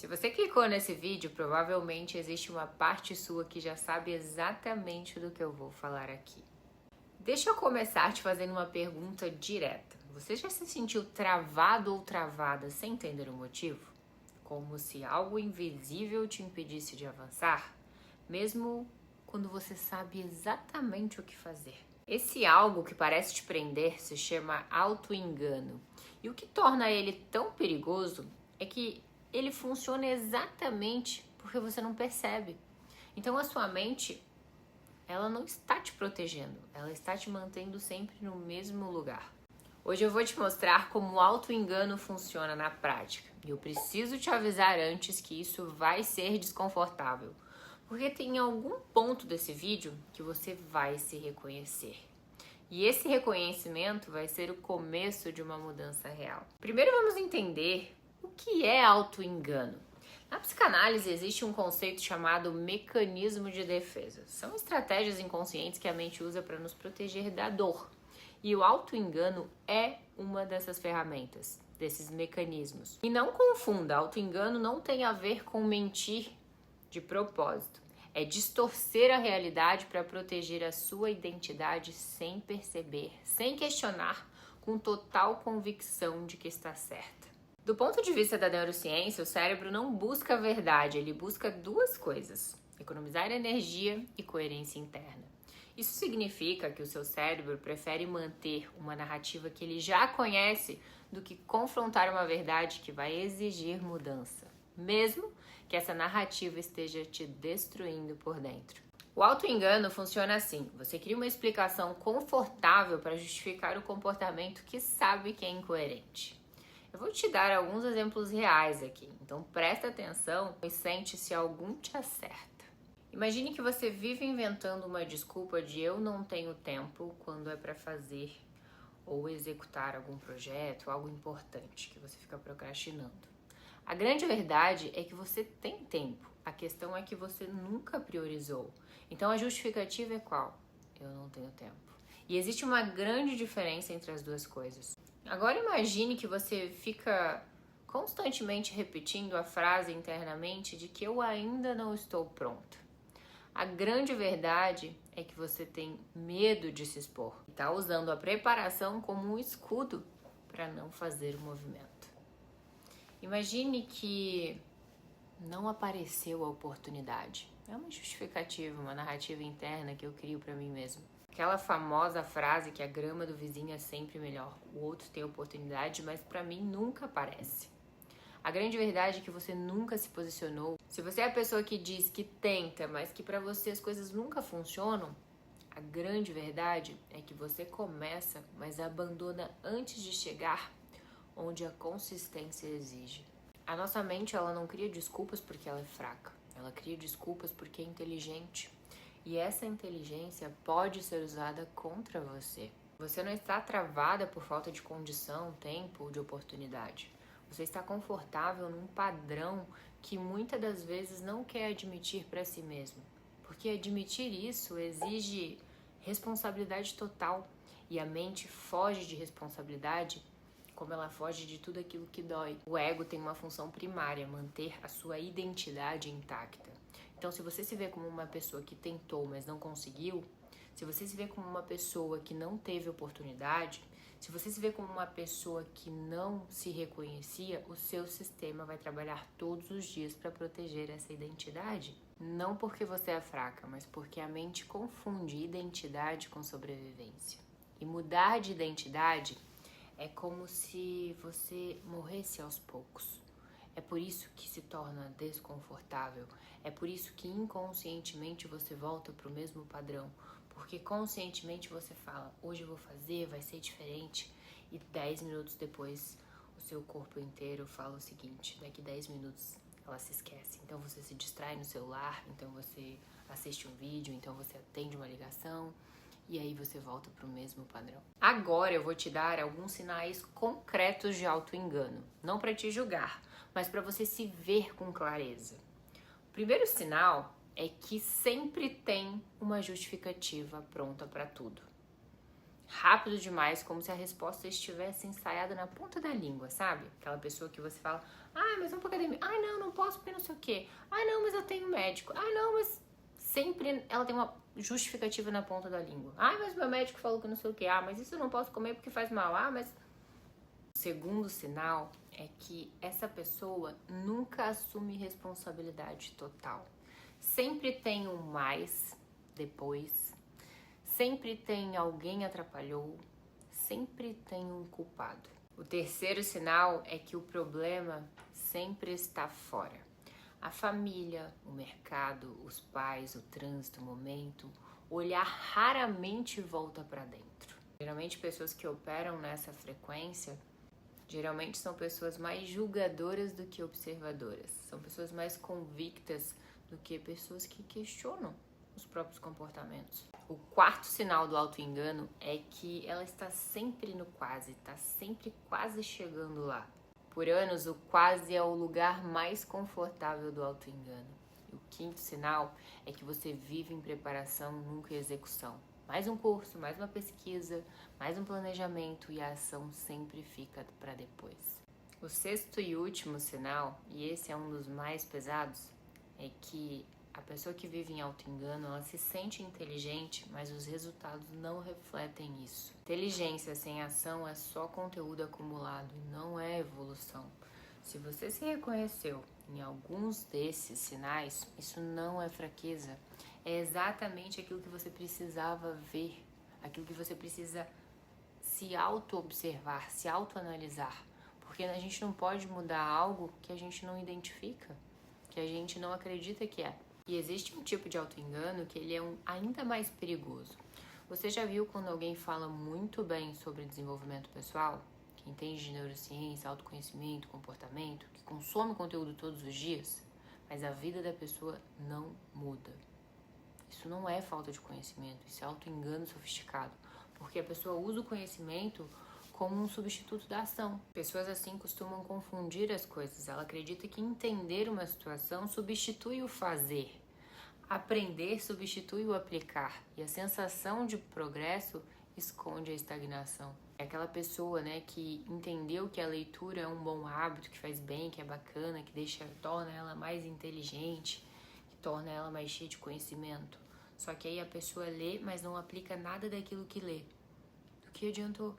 Se você clicou nesse vídeo, provavelmente existe uma parte sua que já sabe exatamente do que eu vou falar aqui. Deixa eu começar te fazendo uma pergunta direta. Você já se sentiu travado ou travada sem entender o motivo? Como se algo invisível te impedisse de avançar? Mesmo quando você sabe exatamente o que fazer. Esse algo que parece te prender se chama auto-engano. E o que torna ele tão perigoso é que ele funciona exatamente porque você não percebe. Então a sua mente, ela não está te protegendo, ela está te mantendo sempre no mesmo lugar. Hoje eu vou te mostrar como o auto-engano funciona na prática. E eu preciso te avisar antes que isso vai ser desconfortável. Porque tem algum ponto desse vídeo que você vai se reconhecer. E esse reconhecimento vai ser o começo de uma mudança real. Primeiro vamos entender o que é auto-engano. Na psicanálise existe um conceito chamado mecanismo de defesa. São estratégias inconscientes que a mente usa para nos proteger da dor. E o auto-engano é uma dessas ferramentas, desses mecanismos. E não confunda, auto-engano não tem a ver com mentir de propósito. É distorcer a realidade para proteger a sua identidade sem perceber, sem questionar, com total convicção de que está certa. Do ponto de vista da neurociência, o cérebro não busca a verdade, ele busca duas coisas: economizar energia e coerência interna. Isso significa que o seu cérebro prefere manter uma narrativa que ele já conhece do que confrontar uma verdade que vai exigir mudança, mesmo que essa narrativa esteja te destruindo por dentro. O auto-engano funciona assim: você cria uma explicação confortável para justificar o comportamento que sabe que é incoerente. Eu vou te dar alguns exemplos reais aqui, então presta atenção e sente se algum te acerta. Imagine que você vive inventando uma desculpa de eu não tenho tempo quando é para fazer ou executar algum projeto, algo importante que você fica procrastinando. A grande verdade é que você tem tempo, a questão é que você nunca priorizou. Então a justificativa é qual? Eu não tenho tempo. E existe uma grande diferença entre as duas coisas. Agora imagine que você fica constantemente repetindo a frase internamente de que eu ainda não estou pronta. A grande verdade é que você tem medo de se expor e está usando a preparação como um escudo para não fazer o movimento. Imagine que não apareceu a oportunidade. É uma justificativa, uma narrativa interna que eu crio para mim mesmo. Aquela famosa frase que a grama do vizinho é sempre melhor. O outro tem oportunidade, mas para mim nunca aparece. A grande verdade é que você nunca se posicionou. Se você é a pessoa que diz que tenta, mas que para você as coisas nunca funcionam, a grande verdade é que você começa, mas abandona antes de chegar onde a consistência exige. A nossa mente, ela não cria desculpas porque ela é fraca. Ela cria desculpas porque é inteligente. E essa inteligência pode ser usada contra você. Você não está travada por falta de condição, tempo ou de oportunidade. Você está confortável num padrão que muitas das vezes não quer admitir para si mesmo. Porque admitir isso exige responsabilidade total. E a mente foge de responsabilidade como ela foge de tudo aquilo que dói. O ego tem uma função primária, manter a sua identidade intacta. Então, se você se vê como uma pessoa que tentou, mas não conseguiu, se você se vê como uma pessoa que não teve oportunidade, se você se vê como uma pessoa que não se reconhecia, o seu sistema vai trabalhar todos os dias para proteger essa identidade. Não porque você é fraca, mas porque a mente confunde identidade com sobrevivência. E mudar de identidade é como se você morresse aos poucos. É por isso que se torna desconfortável. É por isso que inconscientemente você volta para o mesmo padrão. Porque conscientemente você fala, hoje eu vou fazer, vai ser diferente. E 10 minutos depois, o seu corpo inteiro fala o seguinte: daqui 10 minutos ela se esquece. Então você se distrai no celular, então você assiste um vídeo, então você atende uma ligação. E aí você volta para o mesmo padrão. Agora eu vou te dar alguns sinais concretos de auto-engano. Não para te julgar, mas para você se ver com clareza. O primeiro sinal é que sempre tem uma justificativa pronta para tudo. rápido demais, como se a resposta estivesse ensaiada na ponta da língua, sabe? Aquela pessoa que você fala, mas vamos pra academia. Não, não posso porque não sei o quê. Não, mas eu tenho médico. Não, mas sempre ela tem uma justificativa na ponta da língua. Mas meu médico falou que não sei o quê. Mas isso eu não posso comer porque faz mal. Mas... O segundo sinal é que essa pessoa nunca assume responsabilidade total. Sempre tem um mais depois. Sempre tem alguém atrapalhou, sempre tem um culpado. O terceiro sinal é que o problema sempre está fora. A família, o mercado, os pais, o trânsito, o momento, o olhar raramente volta para dentro. Geralmente pessoas que operam nessa frequência, geralmente são pessoas mais julgadoras do que observadoras. São pessoas mais convictas do que pessoas que questionam os próprios comportamentos. O quarto sinal do auto-engano é que ela está sempre no quase, está sempre quase chegando lá. Por anos, o quase é o lugar mais confortável do auto-engano. E o quinto sinal é que você vive em preparação, nunca em execução. Mais um curso, mais uma pesquisa, mais um planejamento e a ação sempre fica para depois. O sexto e último sinal, e esse é um dos mais pesados, é que a pessoa que vive em auto-engano, ela se sente inteligente, mas os resultados não refletem isso. Inteligência sem ação é só conteúdo acumulado e não é evolução. Se você se reconheceu em alguns desses sinais, isso não é fraqueza. É exatamente aquilo que você precisava ver, aquilo que você precisa se auto-observar, se auto-analisar. Porque a gente não pode mudar algo que a gente não identifica, que a gente não acredita que é. E existe um tipo de auto-engano que ele é ainda mais perigoso. Você já viu quando alguém fala muito bem sobre desenvolvimento pessoal, que entende de neurociência, autoconhecimento, comportamento, que consome conteúdo todos os dias, mas a vida da pessoa não muda? Isso não é falta de conhecimento, isso é auto-engano sofisticado, porque a pessoa usa o conhecimento como um substituto da ação. Pessoas assim costumam confundir as coisas. Ela acredita que entender uma situação substitui o fazer. Aprender substitui o aplicar. E a sensação de progresso esconde a estagnação. É aquela pessoa, que entendeu que a leitura é um bom hábito, que faz bem, que é bacana, que torna ela mais inteligente, que torna ela mais cheia de conhecimento. Só que aí a pessoa lê, mas não aplica nada daquilo que lê. Do que adiantou?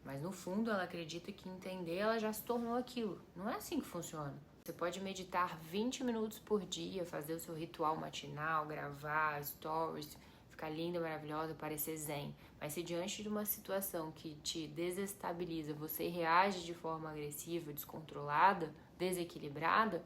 Mas no fundo ela acredita que entender ela já se tornou aquilo. Não é assim que funciona. Você pode meditar 20 minutos por dia, fazer o seu ritual matinal, gravar stories, ficar linda, maravilhosa, parecer zen. Mas se diante de uma situação que te desestabiliza, você reage de forma agressiva, descontrolada, desequilibrada,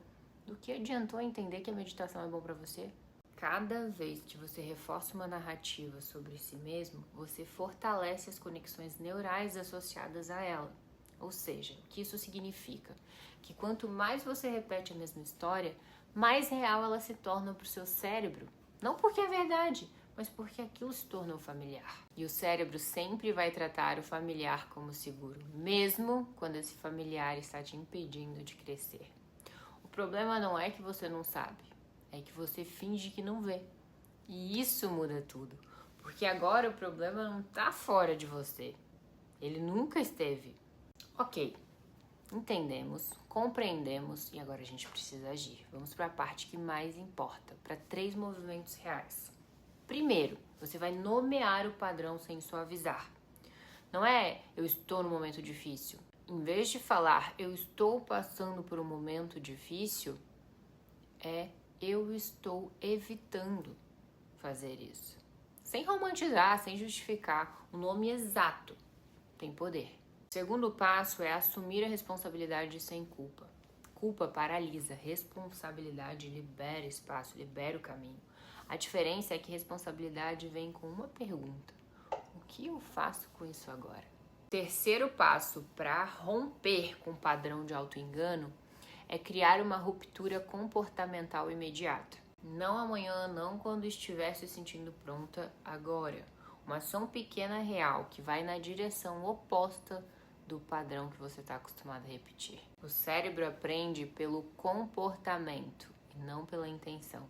do que adiantou entender que a meditação é bom para você? Cada vez que você reforça uma narrativa sobre si mesmo, você fortalece as conexões neurais associadas a ela. Ou seja, o que isso significa? Que quanto mais você repete a mesma história, mais real ela se torna para o seu cérebro. Não porque é verdade, mas porque aquilo se tornou familiar. E o cérebro sempre vai tratar o familiar como seguro, mesmo quando esse familiar está te impedindo de crescer. O problema não é que você não sabe. É que você finge que não vê. E isso muda tudo. Porque agora o problema não está fora de você. Ele nunca esteve. Ok, entendemos, compreendemos e agora a gente precisa agir. Vamos para a parte que mais importa, para 3 movimentos reais. Primeiro, você vai nomear o padrão sem suavizar. Não é eu estou num momento difícil. Em vez de falar eu estou passando por um momento difícil, eu estou evitando fazer isso. Sem romantizar, sem justificar, o nome exato tem poder. O segundo passo é assumir a responsabilidade sem culpa. Culpa paralisa, responsabilidade libera espaço, libera o caminho. A diferença é que responsabilidade vem com uma pergunta: o que eu faço com isso agora? Terceiro passo para romper com o padrão de auto-engano é criar uma ruptura comportamental imediata. Não amanhã, não quando estiver se sentindo pronta, agora. Uma ação pequena real que vai na direção oposta do padrão que você está acostumado a repetir. O cérebro aprende pelo comportamento e não pela intenção.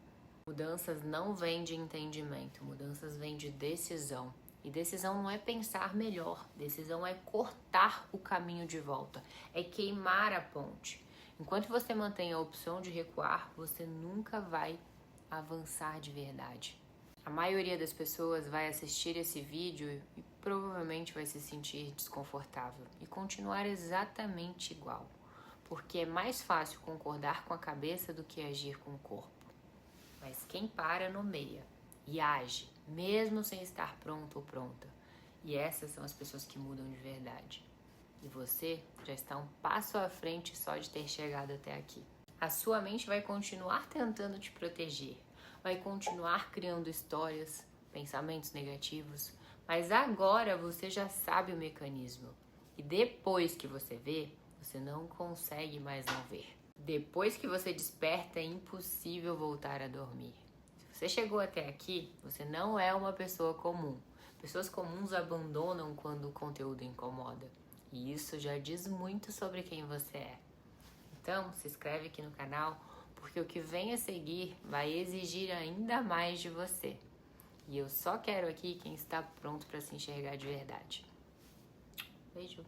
Mudanças não vêm de entendimento, mudanças vêm de decisão. E decisão não é pensar melhor, decisão é cortar o caminho de volta, é queimar a ponte. Enquanto você mantém a opção de recuar, você nunca vai avançar de verdade. A maioria das pessoas vai assistir esse vídeo e provavelmente vai se sentir desconfortável e continuar exatamente igual, porque é mais fácil concordar com a cabeça do que agir com o corpo. Mas quem para nomeia e age, mesmo sem estar pronto ou pronta. E essas são as pessoas que mudam de verdade. E você já está um passo à frente só de ter chegado até aqui. A sua mente vai continuar tentando te proteger, vai continuar criando histórias, pensamentos negativos, mas agora você já sabe o mecanismo. E depois que você vê, você não consegue mais não ver. Depois que você desperta, é impossível voltar a dormir. Se você chegou até aqui, você não é uma pessoa comum. Pessoas comuns abandonam quando o conteúdo incomoda. E isso já diz muito sobre quem você é. Então, se inscreve aqui no canal, porque o que vem a seguir vai exigir ainda mais de você. E eu só quero aqui quem está pronto para se enxergar de verdade. Beijo!